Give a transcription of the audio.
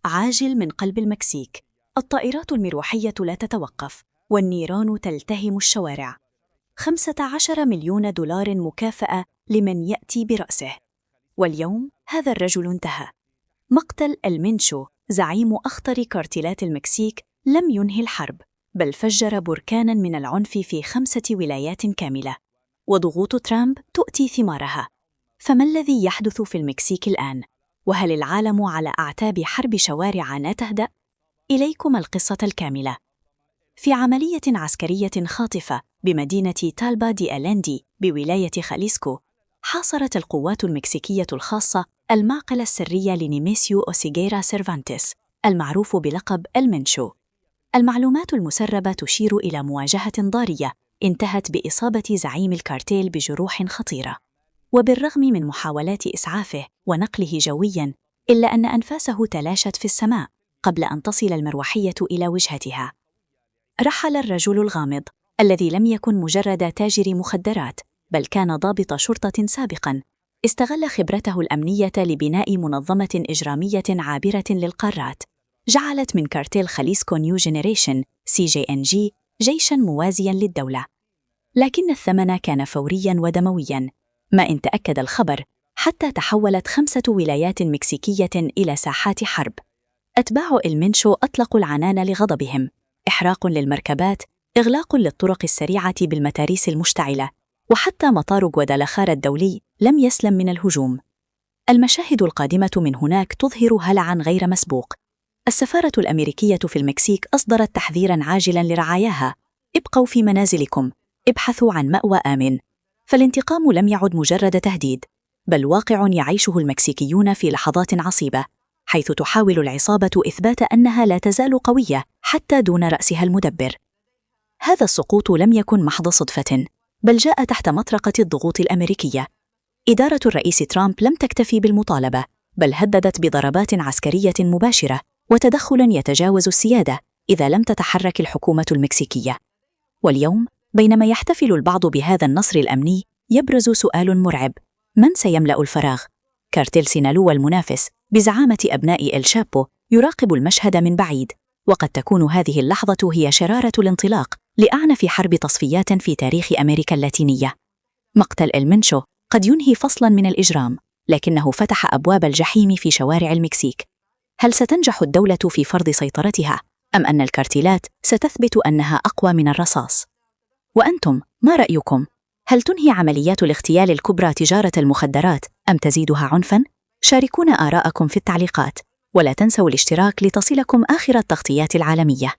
عاجل من قلب المكسيك. الطائرات المروحية لا تتوقف، والنيران تلتهم الشوارع. 15 مليون دولار مكافأة لمن يأتي برأسه. واليوم هذا الرجل انتهى. مقتل المنشو، زعيم أخطر كارتيلات المكسيك، لم ينهي الحرب، بل فجر بركاناً من العنف في 5 ولايات كاملة. وضغوط ترامب تؤتي ثمارها. فما الذي يحدث في المكسيك الآن؟ وهل العالم على أعتاب حرب شوارع لا تهدأ؟ إليكم القصة الكاملة. في عملية عسكرية خاطفة بمدينة تالبا دي أليندي بولاية خاليسكو، حاصرت القوات المكسيكية الخاصة المعقل السري لنيميسيو أوسيغيرا سيرفانتيس، المعروف بلقب المنشو. المعلومات المسربة تشير إلى مواجهة ضارية انتهت بإصابة زعيم الكارتيل بجروح خطيرة. وبالرغم من محاولات إسعافه ونقله جوياً، إلا أن أنفاسه تلاشت في السماء قبل أن تصل المروحية إلى وجهتها. رحل الرجل الغامض الذي لم يكن مجرد تاجر مخدرات، بل كان ضابط شرطة سابقاً، استغل خبرته الأمنية لبناء منظمة إجرامية عابرة للقارات، جعلت من كارتيل خاليسكو نيو جينيريشن CJNG جيشاً موازياً للدولة. لكن الثمن كان فورياً ودموياً. ما إن تأكد الخبر حتى تحولت 5 ولايات مكسيكية إلى ساحات حرب. أتباع المنشو أطلقوا العنان لغضبهم: إحراق للمركبات، إغلاق للطرق السريعة بالمتاريس المشتعلة، وحتى مطار غوادالاخارا الدولي لم يسلم من الهجوم. المشاهد القادمة من هناك تظهر هلعاً غير مسبوق. السفارة الأمريكية في المكسيك أصدرت تحذيراً عاجلاً لرعاياها: ابقوا في منازلكم، ابحثوا عن مأوى آمن. فالانتقام لم يعد مجرد تهديد، بل واقع يعيشه المكسيكيون في لحظات عصيبة، حيث تحاول العصابة إثبات أنها لا تزال قوية حتى دون رأسها المدبر. هذا السقوط لم يكن محض صدفة، بل جاء تحت مطرقة الضغوط الأمريكية. إدارة الرئيس ترامب لم تكتفي بالمطالبة، بل هددت بضربات عسكرية مباشرة وتدخل يتجاوز السيادة إذا لم تتحرك الحكومة المكسيكية. واليوم، بينما يحتفل البعض بهذا النصر الأمني، يبرز سؤال مرعب: من سيملأ الفراغ؟ كارتيل سينالوا المنافس بزعامة أبناء الشابو يراقب المشهد من بعيد، وقد تكون هذه اللحظة هي شرارة الانطلاق لأعنف حرب تصفيات في تاريخ أمريكا اللاتينية. مقتل المنشو قد ينهي فصلاً من الإجرام، لكنه فتح أبواب الجحيم في شوارع المكسيك. هل ستنجح الدولة في فرض سيطرتها، أم أن الكارتيلات ستثبت أنها أقوى من الرصاص؟ وأنتم ما رأيكم؟ هل تنهي عمليات الاغتيال الكبرى تجارة المخدرات أم تزيدها عنفاً؟ شاركونا آراءكم في التعليقات، ولا تنسوا الاشتراك لتصلكم آخر التغطيات العالمية.